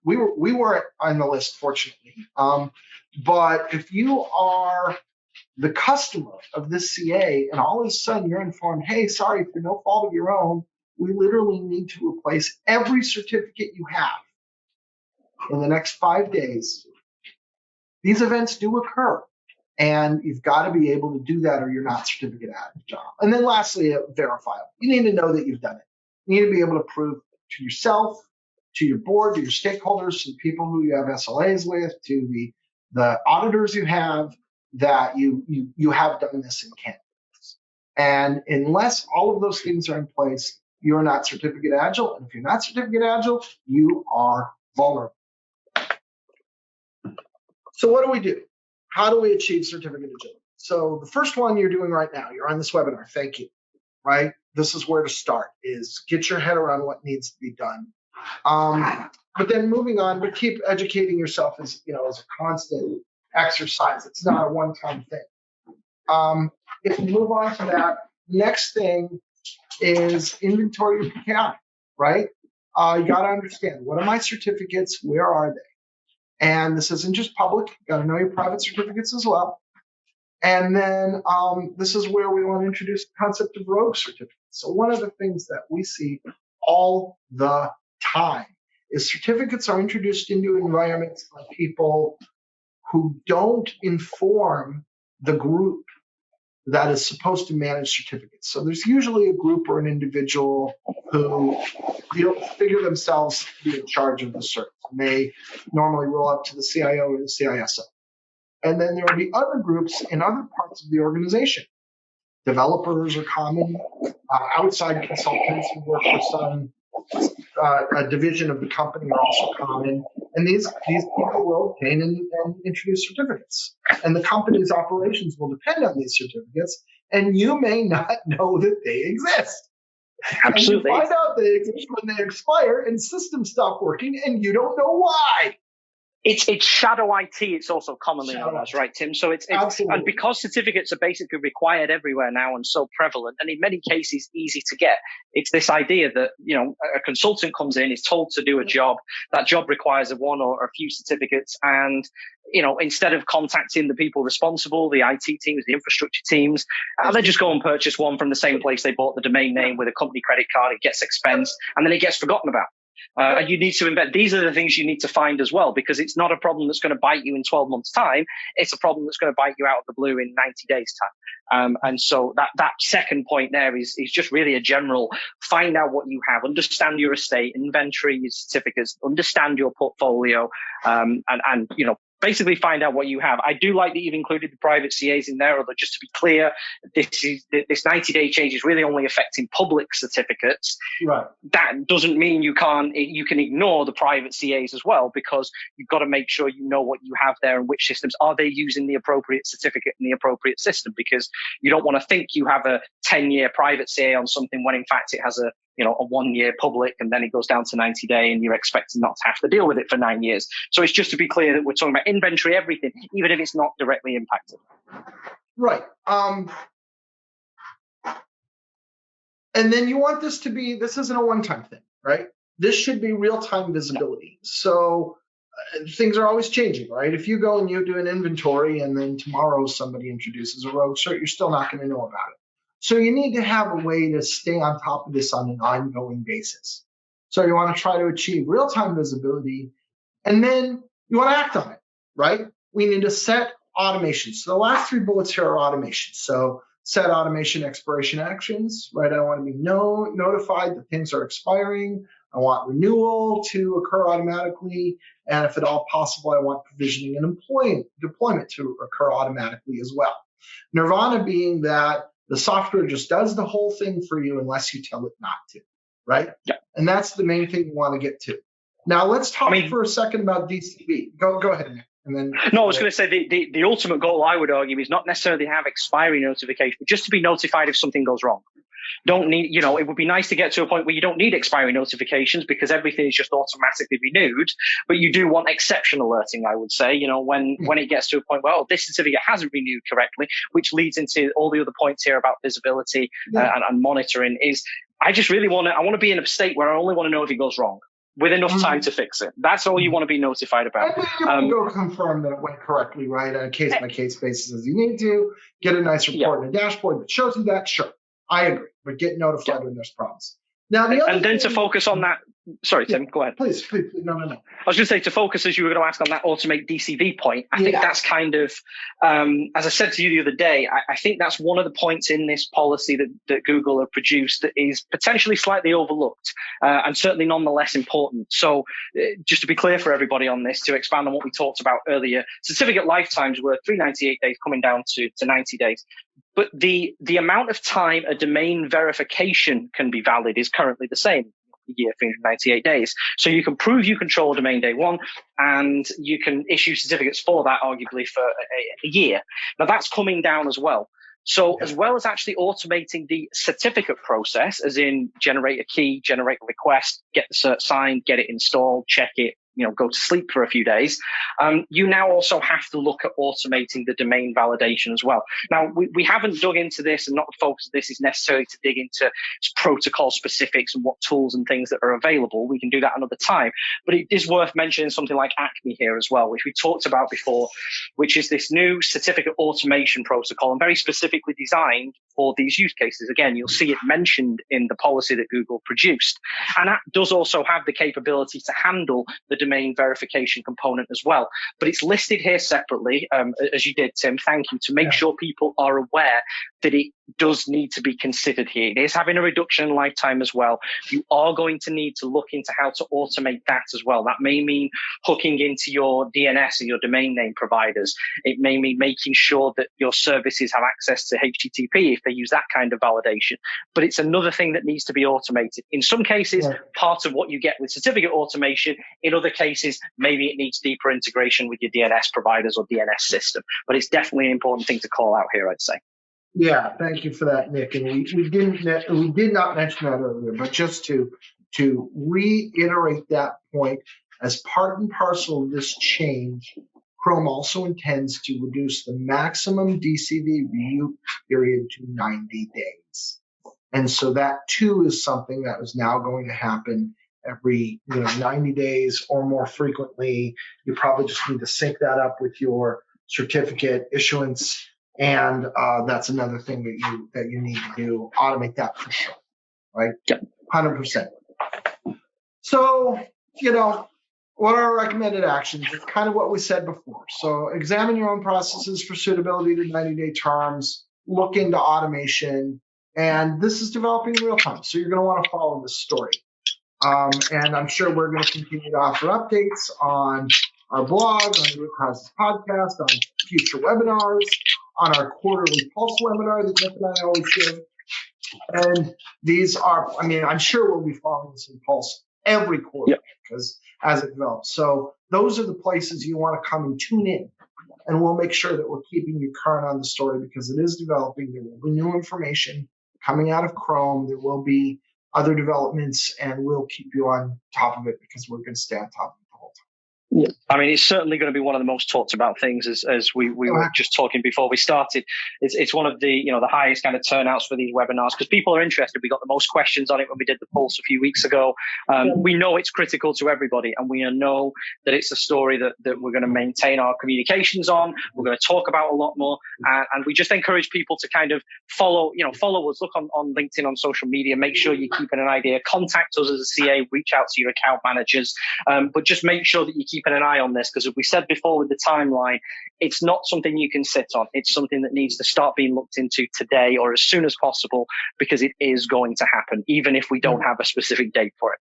weren't on the list, fortunately, but if you are the customer of this CA and all of a sudden you're informed, hey, sorry, for no fault of your own, we literally need to replace every certificate you have in the next 5 days. These events do occur, and you've got to be able to do that or you're not certificate agile. And then lastly, verifiable. You need to know that you've done it. You need to be able to prove to yourself, to your board, to your stakeholders, to the people who you have SLAs with, to the auditors you have, that you have done this in Canada. And unless all of those things are in place, you're not certificate agile. And if you're not certificate agile, you are vulnerable. So what do we do? How do we achieve certificate agility? So the first one you're doing right now, you're on this webinar. Thank you. Right? This is where to start, is get your head around what needs to be done. But then moving on, but keep educating yourself as a constant exercise. It's not a one-time thing. If you move on to that, next thing is inventory your PKI, right? You got to understand, what are my certificates? Where are they? And this isn't just public. You got to know your private certificates as well. And then this is where we want to introduce the concept of rogue certificates. So one of the things that we see all the time is certificates are introduced into environments by people who don't inform the group that is supposed to manage certificates. So there's usually a group or an individual who figure themselves to be in charge of the cert. And they normally roll up to the CIO or the CISO. And then there will be other groups in other parts of the organization. Developers are common. Outside consultants who work for some a division of the company are also common. And these people will obtain and introduce certificates. And the company's operations will depend on these certificates. And you may not know that they exist. Absolutely. And you find out they exist when they expire and systems stop working and you don't know why. It's shadow IT. It's also commonly known as, right, Tim? So it's and because certificates are basically required everywhere now and so prevalent, and in many cases easy to get, it's this idea that a consultant comes in, is told to do a job. That job requires one or a few certificates, and instead of contacting the people responsible, the IT teams, the infrastructure teams, they just go and purchase one from the same place they bought the domain name with a company credit card. It gets expensed, and then it gets forgotten about. And you need to embed. These are the things you need to find as well, because it's not a problem that's going to bite you in 12 months' time. It's a problem that's going to bite you out of the blue in 90 days' time. And so that second point there is just really a general: find out what you have, understand your estate, inventory your certificates, understand your portfolio, and basically find out what you have. I do like that you've included the private CAs in there, although just to be clear, this 90-day change is really only affecting public certificates. Right. That doesn't mean you can ignore the private CAs as well, because you've got to make sure you know what you have there and which systems are they using the appropriate certificate in the appropriate system, because you don't want to think you have a 10-year private CA on something when in fact it has a 1-year public, and then it goes down to 90-day and you're expected not to have to deal with it for 9 years. So it's just to be clear that we're talking about inventory, everything, even if it's not directly impacted. Right. And then you want this isn't a one-time thing, right? This should be real-time visibility. So things are always changing, right? If you go and you do an inventory and then tomorrow somebody introduces a rogue cert, you're still not going to know about it. So you need to have a way to stay on top of this on an ongoing basis. So you want to try to achieve real-time visibility, and then you want to act on it, right? We need to set automation. So the last 3 bullets here are automation. So set automation expiration actions, right? I want to be notified that things are expiring. I want renewal to occur automatically. And if at all possible, I want provisioning and deployment to occur automatically as well. Nirvana being that the software just does the whole thing for you unless you tell it not to, right? Yeah. And that's the main thing you want to get to. Now let's talk for a second about DCB. Go ahead, Nick. And then I was going to say the ultimate goal, I would argue, is not necessarily to have expiry notification, but just to be notified if something goes wrong. Don't need, it would be nice to get to a point where you don't need expiry notifications because everything is just automatically renewed, but you do want exception alerting, I would say, when it gets to a point where, this certificate hasn't renewed correctly, which leads into all the other points here about visibility and monitoring. Is I just really want to be in a state where I only want to know if it goes wrong with enough time to fix it. That's all you want to be notified about. And you go confirm that it went correctly, right? On a case-by-case basis as you need to. Get a nice report and a dashboard that shows you that. Sure, I agree. But get notified when there's problems. Now, to focus on that Sorry, Tim, go ahead. Please. No. I was going to say, to focus, as you were going to ask on that automate DCV point, I think that's kind of, as I said to you the other day, I think that's one of the points in this policy that Google have produced that is potentially slightly overlooked and certainly nonetheless important. So just to be clear for everybody on this, to expand on what we talked about earlier, certificate lifetimes were 398 days coming down to 90 days. But the amount of time a domain verification can be valid is currently the same. Year 398 days. So you can prove you control a domain day one, and you can issue certificates for that arguably for a year. Now that's coming down as well. So as well as actually automating the certificate process, as in generate a key, generate a request, get the cert signed, get it installed, check it, go to sleep for a few days. You now also have to look at automating the domain validation as well. Now, we haven't dug into this, and not the focus of this is necessarily to dig into protocol specifics and what tools and things that are available. We can do that another time. But it is worth mentioning something like Acme here as well, which we talked about before, which is this new certificate automation protocol and very specifically designed for these use cases. Again, you'll see it mentioned in the policy that Google produced. And that does also have the capability to handle the domain verification component as well. But it's listed here separately, as you did, Tim. Thank you, to make sure people are aware that it does need to be considered here. It is having a reduction in lifetime as well. You are going to need to look into how to automate that as well. That may mean hooking into your DNS and your domain name providers. It may mean making sure that your services have access to HTTP if they use that kind of validation. But it's another thing that needs to be automated. In some cases, part of what you get with certificate automation. In other cases, maybe it needs deeper integration with your DNS providers or DNS system. But it's definitely an important thing to call out here, I'd say. Yeah, thank you for that, Nick. And we did not mention that earlier, but just to reiterate that point, as part and parcel of this change, Chrome also intends to reduce the maximum DCV view period to 90 days. And so that too is something that is now going to happen every 90 days or more frequently. You probably just need to sync that up with your certificate issuance. And that's another thing that you need to do, automate that for sure, right? 100%. So, what are our recommended actions? It's kind of what we said before. So examine your own processes for suitability to 90-day terms, look into automation, and this is developing in real time. So you're going to want to follow this story. And I'm sure we're going to continue to offer updates on our blog, on the Root Causes podcast, on future webinars, on our quarterly Pulse webinar that Nick and I always give. And these are, I'm sure we'll be following this in Pulse every quarter because as it develops. So those are the places you want to come and tune in. And we'll make sure that we're keeping you current on the story because it is developing. There will be new information coming out of Chrome. There will be other developments, and we'll keep you on top of it because we're going to stay on top of it the whole time. Yeah. It's certainly going to be one of the most talked about things as we were just talking before we started. It's one of the the highest kind of turnouts for these webinars because people are interested. We got the most questions on it when we did the Pulse a few weeks ago. We know it's critical to everybody, and we know that it's a story that we're going to maintain our communications on. We're going to talk about a lot more, and we just encourage people to kind of follow us. Look on LinkedIn, on social media. Make sure you're keeping an idea. Contact us as a CA. Reach out to your account managers, but just make sure that you keep an eye on this because as we said before with the timeline, it's not something you can sit on. It's something that needs to start being looked into today or as soon as possible because it is going to happen, even if we don't have a specific date for it.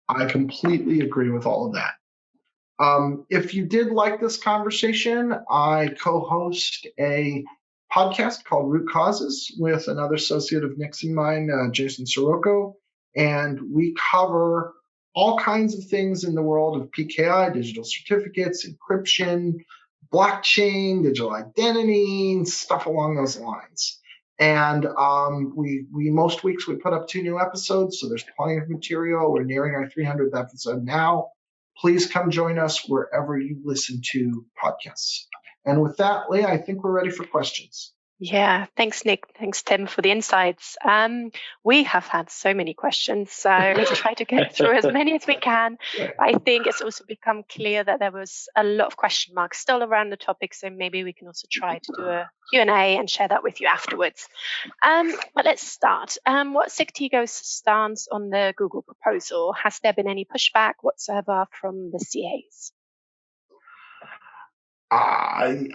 I completely agree with all of that. If you did like this conversation, I co-host a podcast called Root Causes with another associate of Nick's and mine, Jason Sirocco, and we cover all kinds of things in the world of PKI, digital certificates, encryption, blockchain, digital identity, stuff along those lines. And we most weeks we put up 2 new episodes, so there's plenty of material. We're nearing our 300th episode now. Please come join us wherever you listen to podcasts. And with that, Leah, I think we're ready for questions. Yeah, thanks, Nick. Thanks, Tim, for the insights. We have had so many questions, so let's try to get through as many as we can. I think it's also become clear that there was a lot of question marks still around the topic, so maybe we can also try to do a Q&A and share that with you afterwards. But let's start. What's Sectigo's stance on the Google proposal? Has there been any pushback whatsoever from the CAs? I'm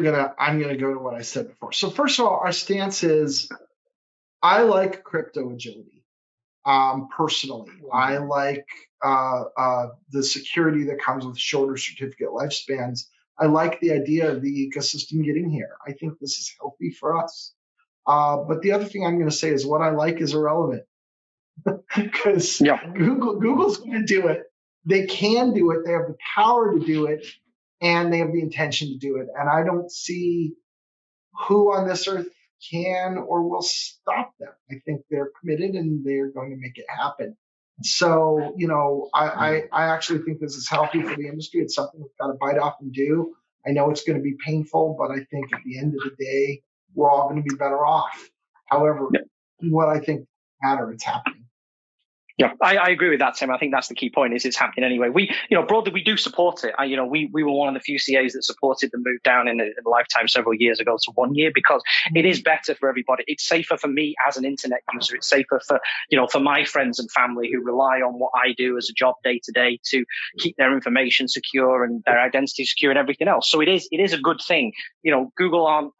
gonna go to what I said before. So first of all, our stance is I like crypto agility. Personally, I like the security that comes with shorter certificate lifespans. I like the idea of the ecosystem getting here. I think this is healthy for us. But the other thing I'm going to say is what I like is irrelevant because Google's going to do it. They can do it. They have the power to do it, and they have the intention to do it. And I don't see who on this earth can or will stop them. I think they're committed and they're going to make it happen. So, I actually think this is healthy for the industry. It's something we've got to bite off and do. I know it's going to be painful, but I think at the end of the day, we're all going to be better off. However, what I think matters, it's happening. Yeah, I agree with that, Tim. I think that's the key point is it's happening anyway. We, broadly, we do support it. We were one of the few CAs that supported the move down in the lifetime several years ago to 1 year because it is better for everybody. It's safer for me as an internet user. It's safer for, for my friends and family who rely on what I do as a job day to day to keep their information secure and their identity secure and everything else. So it is a good thing. Google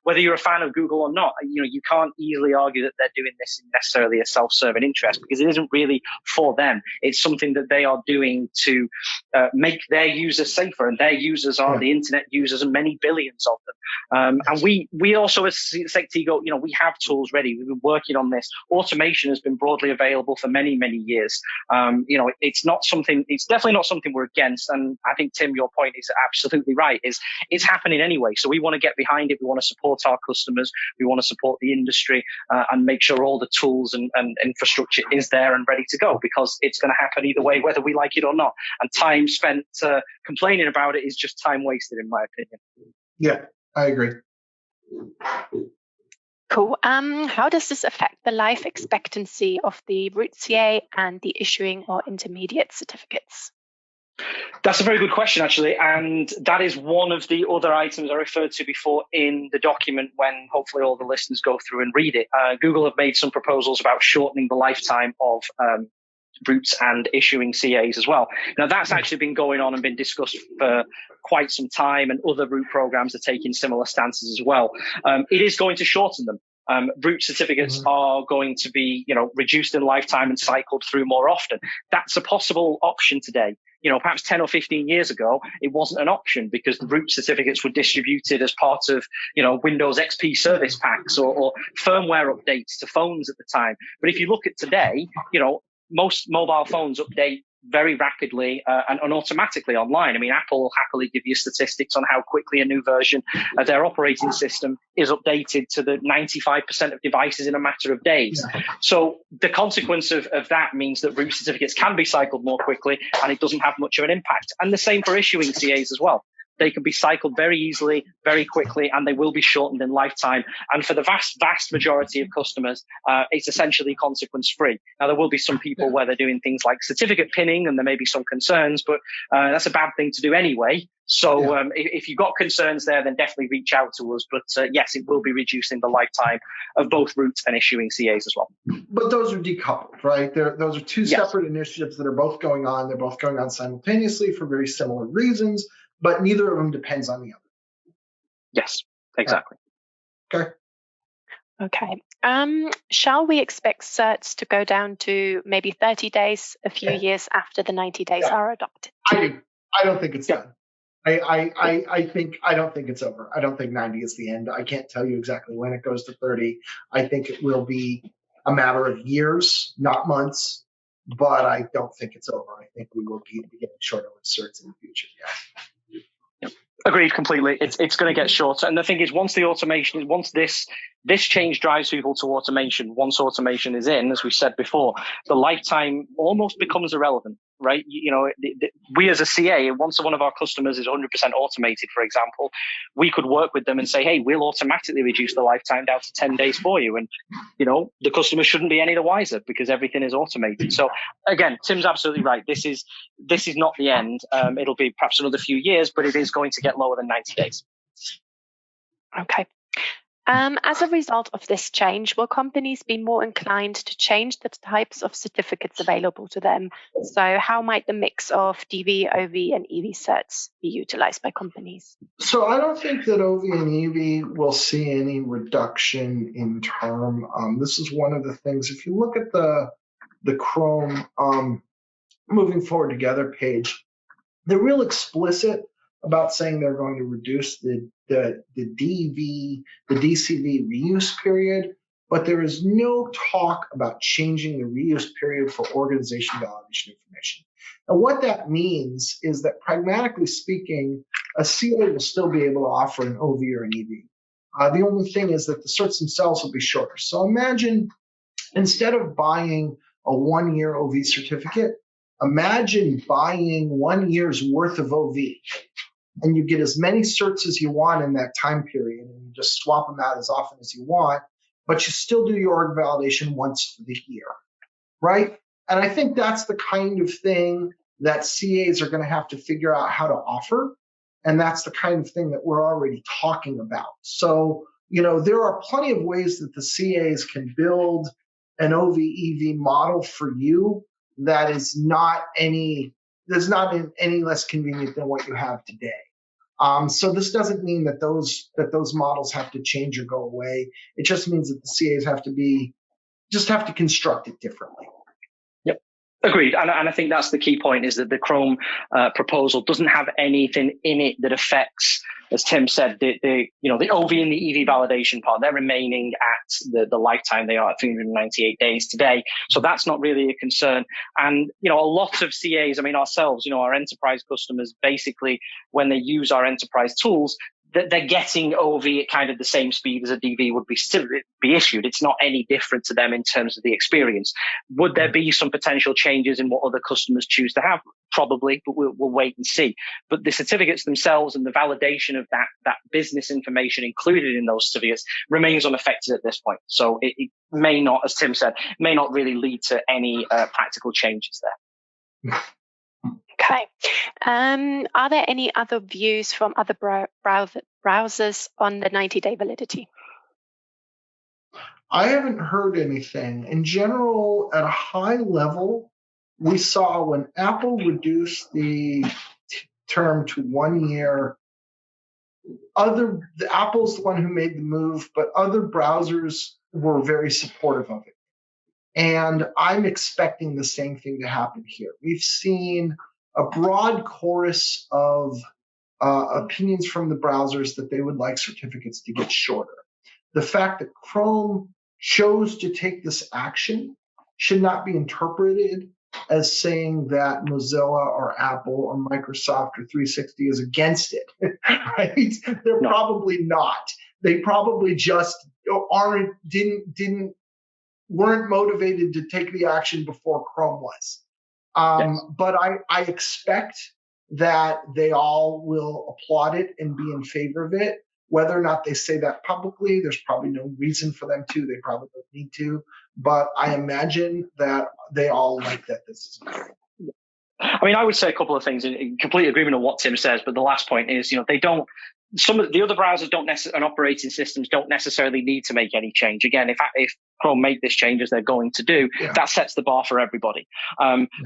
whether you're a fan of Google or not, you can't easily argue that they're doing this in necessarily a self-serving interest because it isn't really for them. It's something that they are doing to make their users safer, and their users are the internet users and many billions of them. And we also as Sectigo, we have tools ready. We've been working on this. Automation has been broadly available for many, many years. It's definitely not something we're against. And I think, Tim, your point is absolutely right. It's happening anyway. So we want to get behind it. We want to support our customers. We want to support the industry and make sure all the tools and infrastructure is there and ready to go because it's going to happen either way, whether we like it or not. And time spent complaining about it is just time wasted, in my opinion. Yeah, I agree. Cool. How does this affect the life expectancy of the root CA and the issuing or intermediate certificates? That's a very good question, actually. And that is one of the other items I referred to before in the document when hopefully all the listeners go through and read it. Google have made some proposals about shortening the lifetime of roots and issuing CAs as well. Now, that's actually been going on and been discussed for quite some time, and other root programs are taking similar stances as well. It is going to shorten them. Root certificates are going to be, reduced in lifetime and cycled through more often. That's a possible option today. Perhaps 10 or 15 years ago, it wasn't an option because the root certificates were distributed as part of, Windows XP service packs or firmware updates to phones at the time. But if you look at today, most mobile phones update very rapidly and automatically online. I mean, Apple will happily give you statistics on how quickly a new version of their operating system is updated to the 95% of devices in a matter of days. Yeah. So the consequence of that means that root certificates can be cycled more quickly and it doesn't have much of an impact. And the same for issuing CAs as well. They can be cycled very easily, very quickly, and they will be shortened in lifetime. And for the vast, vast majority of customers, it's essentially consequence-free. Now, there will be some people where they're doing things like certificate pinning, and there may be some concerns, but that's a bad thing to do anyway. So if you've got concerns there, then definitely reach out to us. But yes, it will be reducing the lifetime of both root and issuing CAs as well. But those are decoupled, right? Those are two separate initiatives that are both going on. They're both going on simultaneously for very similar reasons, but neither of them depends on the other. Yes, exactly. Okay. Shall we expect certs to go down to maybe 30 days, a few years after the 90 days are adopted? I don't think it's done. I don't think it's over. I don't think 90 is the end. I can't tell you exactly when it goes to 30. I think it will be a matter of years, not months, but I don't think it's over. I think we will be getting shorter with certs in the future. Agreed completely. It's going to get shorter. And the thing is, once this change drives people to automation, once automation is in, as we said before, the lifetime almost becomes irrelevant. right? We as a CA, once one of our customers is 100% automated, for example, we could work with them and say, hey, we'll automatically reduce the lifetime down to 10 days for you. And, the customer shouldn't be any the wiser because everything is automated. So again, Tim's absolutely right. This is not the end. It'll be perhaps another few years, but it is going to get lower than 90 days. Okay. As a result of this change, will companies be more inclined to change the types of certificates available to them? So how might the mix of DV, OV, and EV certs be utilized by companies? So I don't think that OV and EV will see any reduction in term. This is one of the things, if you look at the Chrome moving forward together page, they're real explicit about saying they're going to reduce the DV, the DCV reuse period, but there is no talk about changing the reuse period for organization validation information. And what that means is that, pragmatically speaking, a CA will still be able to offer an OV or an EV. The only thing is that the certs themselves will be shorter. So imagine, instead of buying a 1-year OV certificate, imagine buying 1 year's worth of OV, and you get as many certs as you want in that time period, and you just swap them out as often as you want, but you still do your org validation once for the year, right? And I think that's the kind of thing that CAs are going to have to figure out how to offer, and that's the kind of thing that we're already talking about. So, there are plenty of ways that the CAs can build an OV-EV model for you that is not any less convenient than what you have today. So this doesn't mean that those models have to change or go away. It just means that the CAs have to construct it differently. Yep, agreed. And I think that's the key point, is that the Chrome proposal doesn't have anything in it that affects, as Tim said, the OV and the EV validation part. They're remaining at the lifetime they are at 398 days today. So that's not really a concern. And, a lot of CAs, ourselves, our enterprise customers, basically, when they use our enterprise tools, they're getting OV at kind of the same speed as a DV would be issued. It's not any different to them in terms of the experience. Would there be some potential changes in what other customers choose to have? Probably, but we'll wait and see. But the certificates themselves and the validation of that business information included in those certificates remains unaffected at this point. So it may not, as Tim said, may not really lead to any practical changes there. Okay. Are there any other views from other browsers on the 90-day validity? I haven't heard anything. In general, at a high level, we saw when Apple reduced the term to 1 year, Apple's the one who made the move, but other browsers were very supportive of it. And I'm expecting the same thing to happen here. We've seen a broad chorus of opinions from the browsers that they would like certificates to get shorter. The fact that Chrome chose to take this action should not be interpreted as saying that Mozilla or Apple or Microsoft or 360 is against it, right? They're probably not. They probably just weren't motivated to take the action before Chrome was. Yes. But I expect that they all will applaud it and be in favor of it. Whether or not they say that publicly, there's probably no reason for them to. They probably don't need to. But I imagine that they all like that this is happening. I would say a couple of things in complete agreement on what Tim says, but the last point is, some of the other browsers and operating systems don't necessarily need to make any change. Again, if Chrome make this change as they're going to do, that sets the bar for everybody.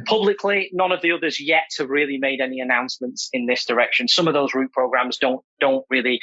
Publicly, none of the others yet have really made any announcements in this direction. Some of those root programs don't really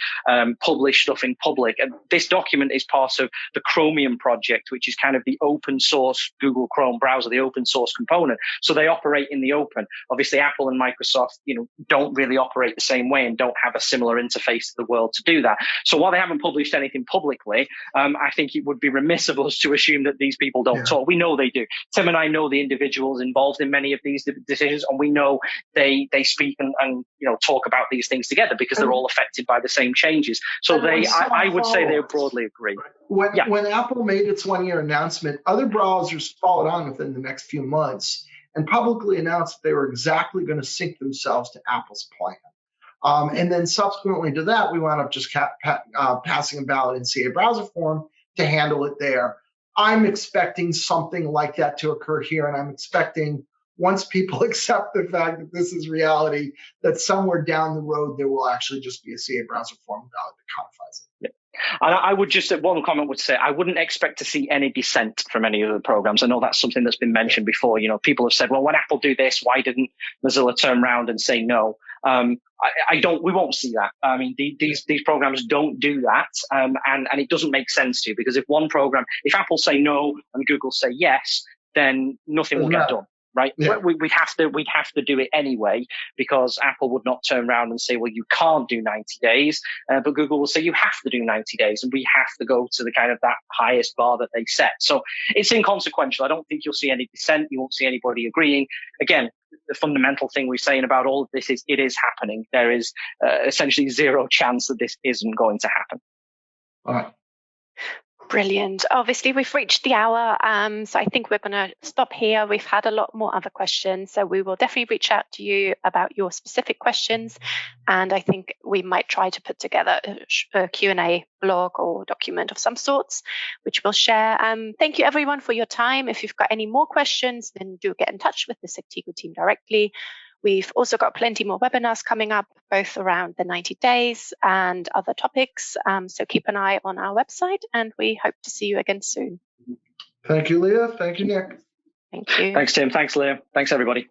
publish stuff in public. And this document is part of the Chromium project, which is kind of the open source Google Chrome browser, the open source component. So they operate in the open. Obviously, Apple and Microsoft, don't really operate the same way and don't have a similar interface to the world to do that. So while they haven't published anything publicly, I think it would be remiss of us to assume that these people don't talk. We know they do. Tim and I know the individuals involved in many of these decisions, and we know they speak and talk about these things together because they're all affected by the same changes. So I would say they broadly agree. When Apple made its 1 year announcement, other browsers followed on within the next few months and publicly announced that they were exactly going to sync themselves to Apple's plan. And then subsequently to that, we wound up just passing a ballot in CA browser form to handle it there. I'm expecting something like that to occur here, and I'm expecting once people accept the fact that this is reality, that somewhere down the road there will actually just be a CA browser form ballot that codifies it. And I would just, one comment would say, I wouldn't expect to see any dissent from any of the programs. I know that's something that's been mentioned before. People have said, well, when Apple do this, why didn't Mozilla turn around and say no? We won't see that. I mean, these programs don't do that. And it doesn't make sense to, because if Apple say no and Google say yes, then nothing will get done. Right? Yeah. We'd have to do it anyway, because Apple would not turn around and say, well, you can't do 90 days, but Google will say you have to do 90 days, and we have to go to the kind of that highest bar that they set. So it's inconsequential. I don't think you'll see any dissent. You won't see anybody agreeing. Again, the fundamental thing we're saying about all of this is it is happening. There is essentially zero chance that this isn't going to happen. All right. Brilliant. Obviously, we've reached the hour, so I think we're going to stop here. We've had a lot more other questions, so we will definitely reach out to you about your specific questions, and I think we might try to put together a Q&A blog or document of some sorts, which we'll share. Thank you, everyone, for your time. If you've got any more questions, then do get in touch with the Sectigo team directly. We've also got plenty more webinars coming up, both around the 90 days and other topics. So keep an eye on our website, and we hope to see you again soon. Thank you, Leah. Thank you, Nick. Thank you. Thanks, Tim. Thanks, Leah. Thanks, everybody.